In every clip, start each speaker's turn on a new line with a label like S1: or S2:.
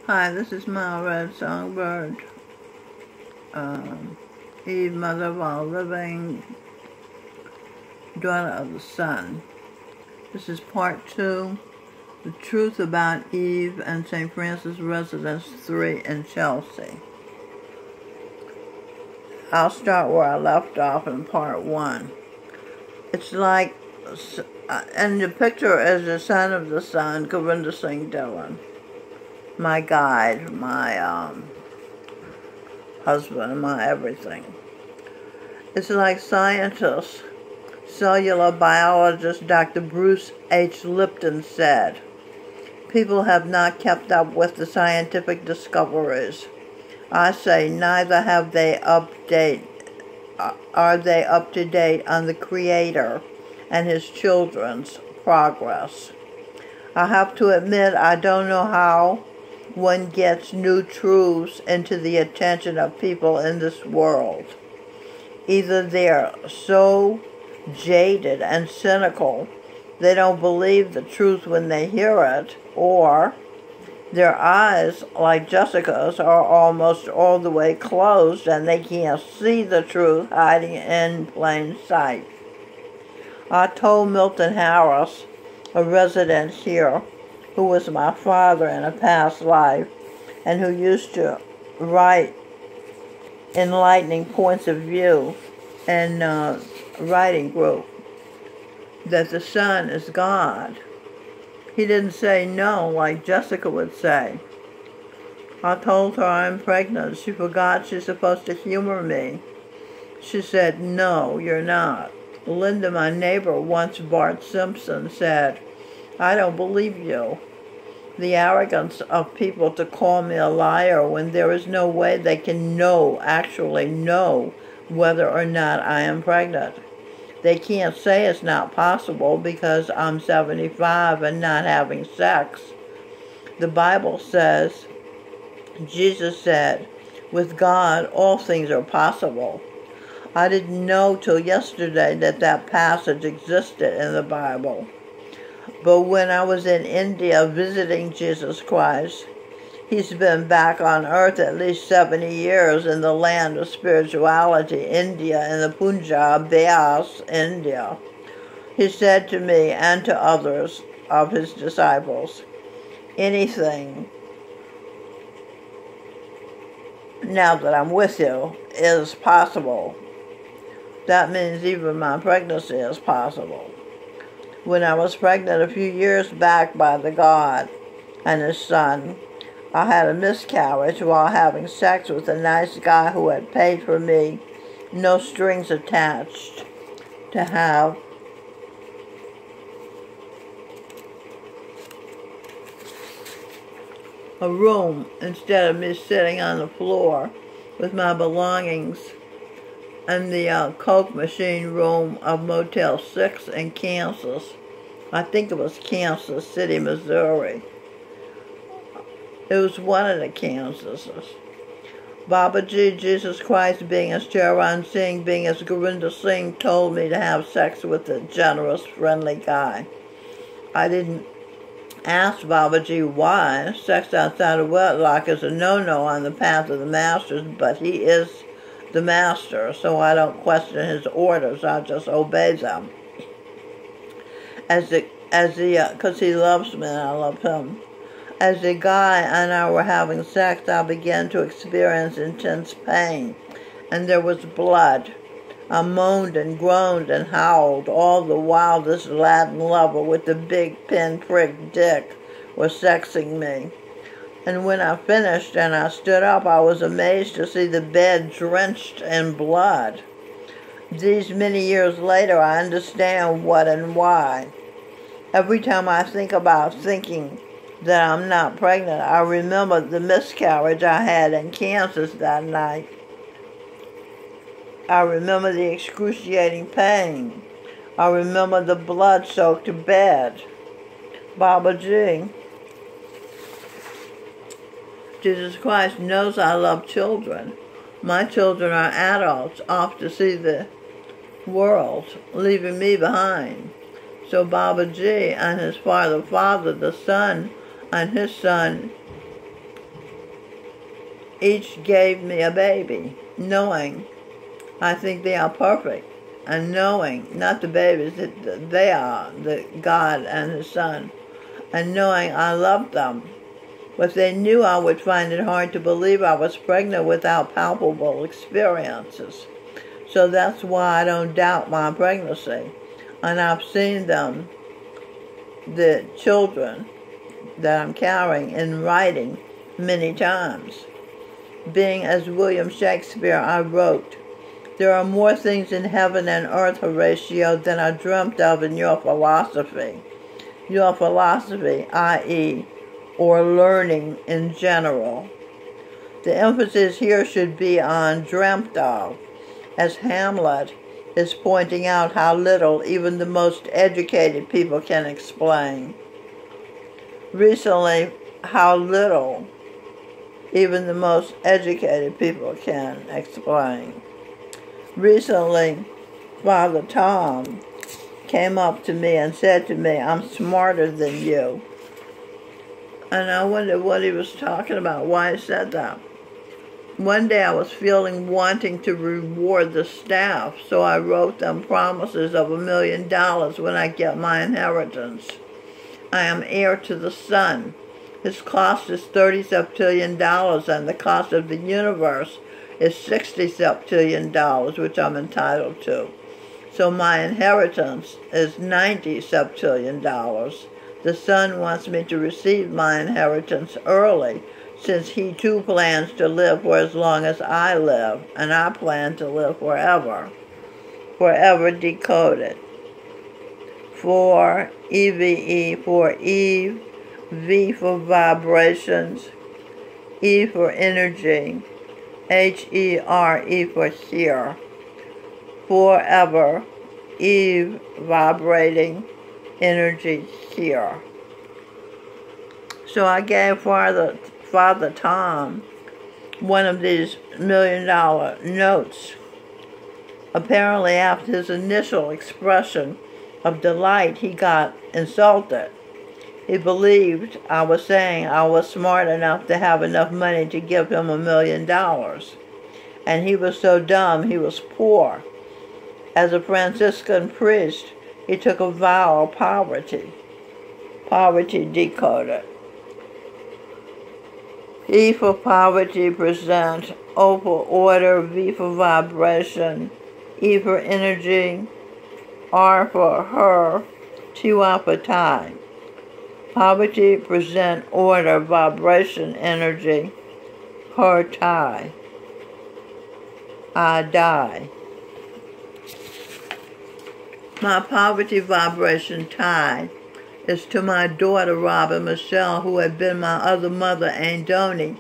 S1: Hi, this is my red songbird. Eve, mother of all living, daughter of the sun. This is part 2, the truth about Eve and St. Francis Residence 3 in Chelsea. I'll start where I left off in part 1. It's like, and the picture is the son of the sun, Govinda Singh Dhillon. My guide, my husband, my everything. It's like scientist, cellular biologist Dr. Bruce H. Lipton said, people have not kept up with the scientific discoveries. I say neither have they are they up to date on the Creator and His children's progress. I have to admit I don't know how one gets new truths into the attention of people in this world. Either they're so jaded and cynical they don't believe the truth when they hear it, or their eyes, like Jessica's, are almost all the way closed and they can't see the truth hiding in plain sight. I told Milton Harris, a resident here, who was my father in a past life and who used to write enlightening points of view in a writing group, that the sun is God. He didn't say no like Jessica would say. I told her I'm pregnant. She forgot she's supposed to humor me. She said, no, you're not. Linda, my neighbor, once Bart Simpson, said, I don't believe you. The arrogance of people to call me a liar when there is no way they can actually know whether or not I am pregnant. They can't say it's not possible because I'm 75 and not having sex. The Bible says, Jesus said, with God all things are possible. I didn't know till yesterday that passage existed in the Bible. But when I was in India visiting Jesus Christ, He's been back on earth at least 70 years in the land of spirituality, India, in the Punjab, Beas, India. He said to me and to others of His disciples, anything, now that I'm with you, is possible. That means even my pregnancy is possible. When I was pregnant a few years back by the God and His Son, I had a miscarriage while having sex with a nice guy who had paid for me, no strings attached, to have a room instead of me sitting on the floor with my belongings in the Coke machine room of Motel 6 in Kansas. I think it was Kansas City, Missouri. It was one of the Kansases. Babaji, Jesus Christ, being as Charan Singh, being as Govinda Singh, told me to have sex with a generous, friendly guy. I didn't ask Babaji why. Sex outside of wedlock is a no-no on the path of the masters, but he is the master, so I don't question his orders. I just obey them. Because he loves me and I love him. As the guy and I were having sex, I began to experience intense pain, and there was blood. I moaned and groaned and howled, all the while this Latin lover with the big pinprick dick was sexing me. And when I finished and I stood up, I was amazed to see the bed drenched in blood. These many years later, I understand what and why. Every time I think about thinking that I'm not pregnant, I remember the miscarriage I had in Kansas that night. I remember the excruciating pain. I remember the blood-soaked bed. Babaji, Jesus Christ knows I love children. My children are adults off to see the world, leaving me behind. So Babaji and his father, the Son, and his Son each gave me a baby, knowing I think they are perfect, and knowing, not the babies, that they are, the God and His Son, and knowing I loved them. But they knew I would find it hard to believe I was pregnant without palpable experiences. So that's why I don't doubt my pregnancy. And I've seen them, the children that I'm carrying, in writing many times. Being as William Shakespeare, I wrote, "There are more things in heaven and earth, Horatio, than are dreamt of in your philosophy." Your philosophy, i.e., or learning in general. The emphasis here should be on dreamt of, as Hamlet is pointing out how little even the most educated people can explain. Recently, how little even the most educated people can explain. Recently, Father Tom came up to me and said to me, "I'm smarter than you." And I wondered what he was talking about, why he said that. One day I was feeling wanting to reward the staff, so I wrote them promises of $1 million when I get my inheritance. I am heir to the sun. His cost is $30 septillion, and the cost of the universe is $60 septillion, which I'm entitled to. So my inheritance is $90 septillion. The Son wants me to receive my inheritance early, since He too plans to live for as long as I live, and I plan to live forever. Forever decoded. For EVE, for Eve, V for vibrations, E for energy, HERE for here. Forever, Eve vibrating, energy here. So I gave Father Tom one of these $1 million notes. Apparently after his initial expression of delight, he got insulted. He believed I was saying I was smart enough to have enough money to give him $1 million. And he was so dumb, he was poor. As a Franciscan priest, he took a vow of poverty. Poverty decoded. E for poverty present, O for order, V for vibration, E for energy, R for her, TY for time. Poverty present, order, vibration, energy, her tie. I die. My poverty vibration tie is to my daughter, Robin Michelle, who had been my other mother, Andoni,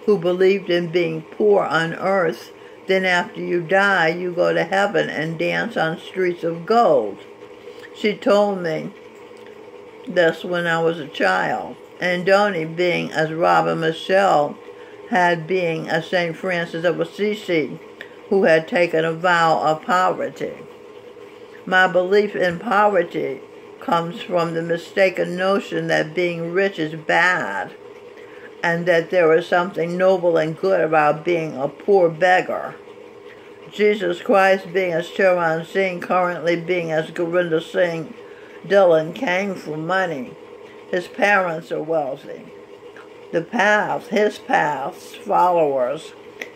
S1: who believed in being poor on earth. Then after you die, you go to heaven and dance on streets of gold. She told me this when I was a child. Andoni, being as Robin Michelle had being as St. Francis of Assisi, who had taken a vow of poverty. My belief in poverty comes from the mistaken notion that being rich is bad, and that there is something noble and good about being a poor beggar. Jesus Christ, being as Charan Singh, currently being as Gurinder Singh Dillon, came from money. His parents are wealthy. His path's followers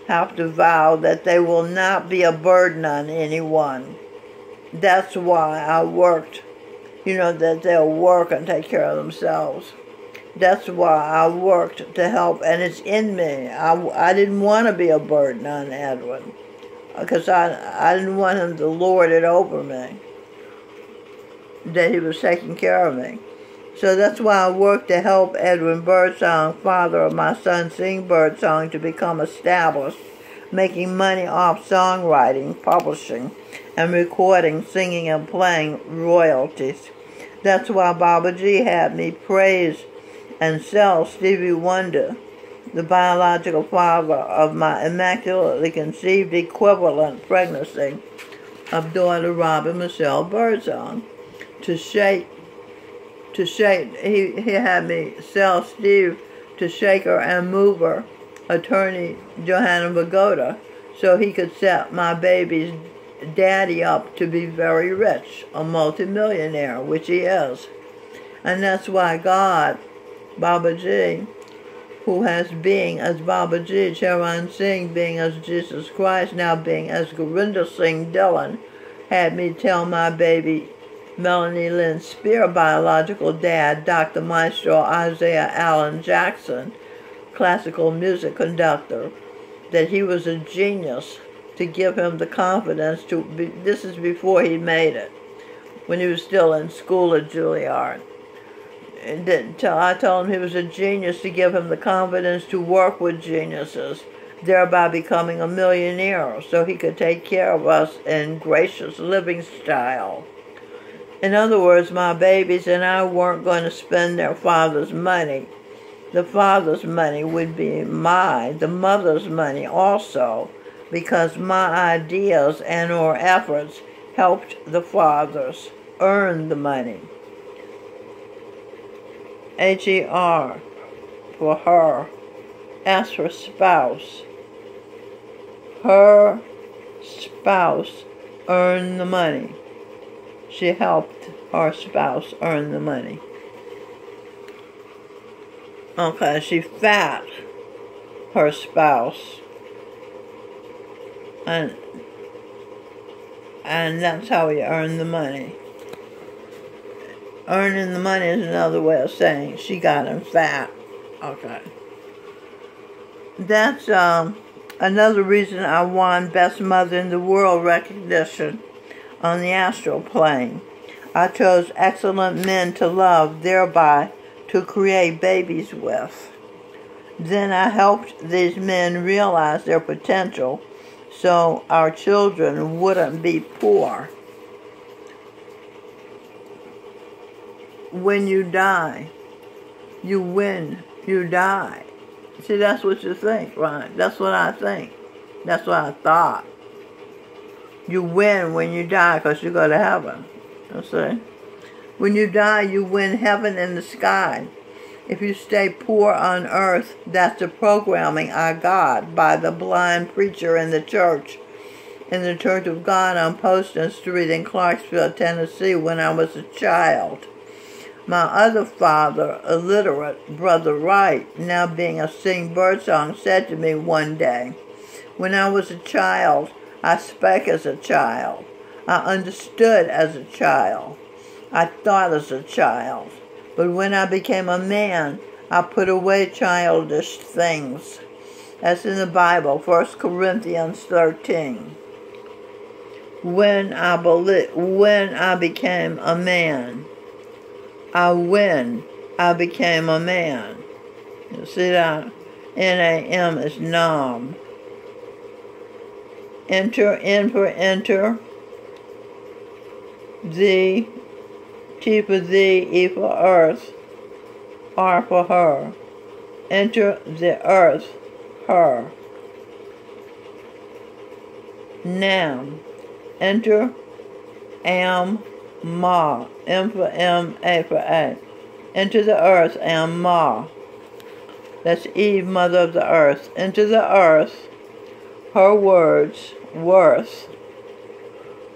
S1: have to vow that they will not be a burden on anyone. That's why I worked, that they'll work and take care of themselves. That's why I worked to help, and it's in me. I didn't want to be a burden on Edwin, because I didn't want him to lord it over me, that he was taking care of me. So that's why I worked to help Edwin Birdsong, father of my son Sing Birdsong, to become established, making money off songwriting, publishing, and recording, singing, and playing royalties. That's why Babaji had me praise and sell Stevie Wonder, the biological father of my immaculately conceived equivalent pregnancy of daughter Robin Michelle Birdsong. He had me sell Steve to shake her and move her attorney Johanna Vagoda so he could set my baby's daddy up to be very rich, a multimillionaire, which he is. And that's why God, Babaji, who has being as Babaji, Charan Singh being as Jesus Christ, now being as Gurinder Singh Dillon, had me tell my baby Melanie Lynn Spear biological dad, Dr. Maestro Isaiah Allen Jackson, classical music conductor, that he was a genius, to give him the confidence to be, this is before he made it, when he was still in school at Juilliard. I told him he was a genius to give him the confidence to work with geniuses, thereby becoming a millionaire so he could take care of us in gracious living style. In other words, my babies and I weren't going to spend their father's money. The father's money would be the mother's money also, because my ideas and or efforts helped the fathers earn the money. H-E-R for her. S for spouse. Her spouse earned the money. She helped her spouse earn the money. Okay, she fat her spouse. And that's how you earn the money. Earning the money is another way of saying she got him fat. Okay. That's another reason I won Best Mother in the World recognition on the astral plane. I chose excellent men to love, thereby to create babies with. Then I helped these men realize their potential so our children wouldn't be poor. When you die, you win, you die. See, that's what you think, right? That's what I think. That's what I thought. You win when you die because you go to heaven. You see? When you die, you win heaven in the sky. If you stay poor on earth, that's the programming I got by the blind preacher in the Church of God on Poston Street in Clarksville, Tennessee, when I was a child. My other father, illiterate, Brother Wright, now being a sing birdsong, said to me one day, when I was a child, I spake as a child. I understood as a child. I thought as a child. But when I became a man, I put away childish things. That's in the Bible, 1 Corinthians 13. When I became a man, I became a man. You see that? N-A-M is Nam. Enter, in for enter. The, T for thee, E for earth. R for her. Enter the earth, her. Nam. Enter, am, ma. M for M, A for A. Enter the earth, am, ma. That's Eve, mother of the earth. Enter the earth, her words, worth.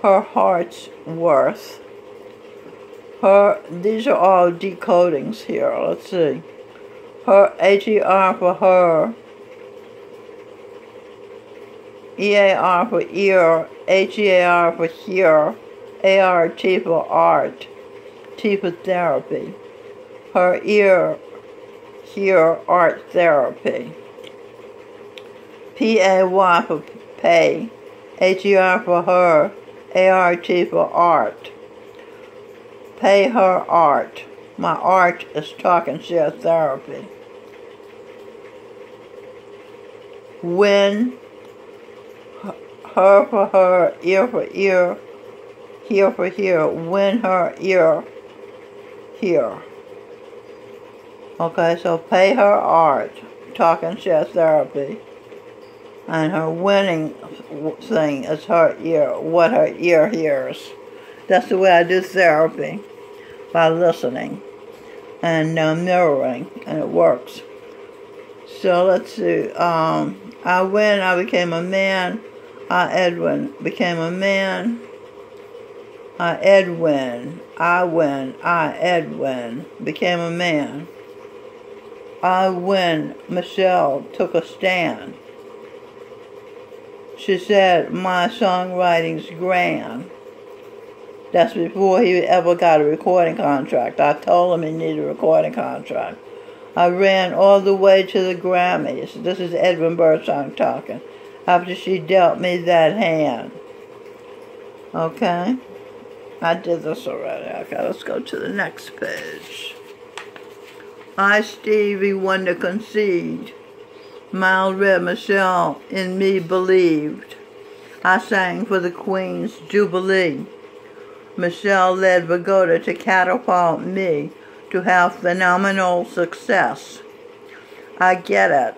S1: Her heart's worth. These are all decodings here. Let's see. Her, H-E-R for her. E-A-R for ear. H-E-A-R for hear. A-R-T for art. T for therapy. Her ear, hear, art therapy. P-A-Y for pay. H-E-R for her. A-R-T for art. Pay her art. My art is talk and share therapy. When, her for her, ear for ear, hear for hear. When her ear, hear. Okay, so pay her art, talk and share therapy. And her winning thing is her ear, what her ear hears. That's the way I do therapy, by listening and mirroring, and it works. So let's see. I win, I became a man. Edwin became a man. Edwin, I win, Edwin became a man. I win, Michelle took a stand. She said, my songwriting's grand. That's before he ever got a recording contract. I told him he needed a recording contract. I ran all the way to the Grammys. This is Edwin Birdsong talking. After she dealt me that hand. Okay? I did this already. Okay, let's go to the next page. I, Stevie Wonder, concede. Mild Red Michelle in me believed. I sang for the Queen's Jubilee. Michelle led Vagoda to catapult me to have phenomenal success. I get it.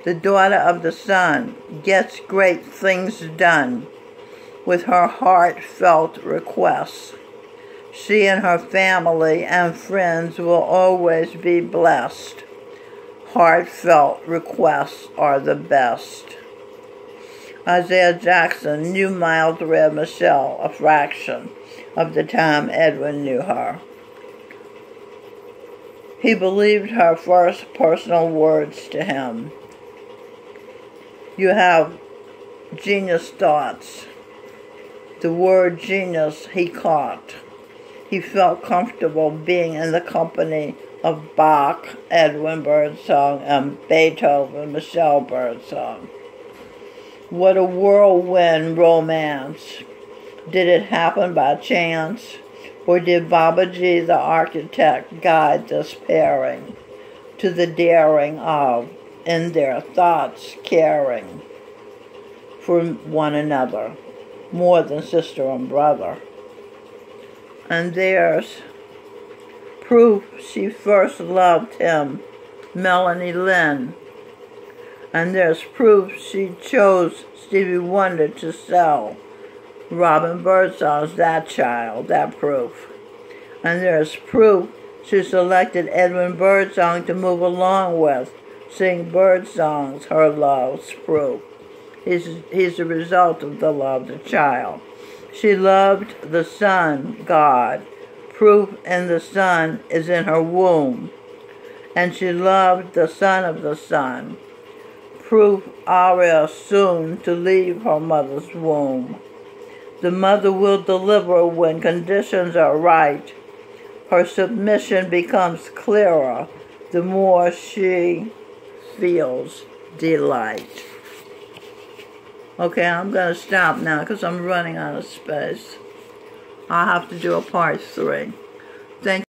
S1: The daughter of the sun gets great things done with her heartfelt requests. She and her family and friends will always be blessed. Heartfelt requests are the best. Isaiah Jackson knew Mild Red Michelle a fraction of the time Edwin knew her. He believed her first personal words to him. You have genius thoughts. The word genius he caught. He felt comfortable being in the company of Bach, Edwin Birdsong, and Beethoven, Michelle Birdsong. What a whirlwind romance. Did it happen by chance? Or did Babaji, the architect, guide this pairing to the daring of, in their thoughts, caring for one another, more than sister and brother? And there's proof she first loved him, Melanie Lynn. And there's proof she chose Stevie Wonder to sell. Robin Birdsong's That Child, that proof. And there's proof she selected Edwin Birdsong to move along with, sing Birdsong's Her Love's proof. He's the result of the love of the child. She loved the Son, God. Proof in the Son is in her womb. And she loved the Son of the Son. Proof Aria soon to leave her mother's womb. The mother will deliver when conditions are right. Her submission becomes clearer the more she feels delight. Okay, I'm going to stop now because I'm running out of space. I'll have to do a part 3. Thank you.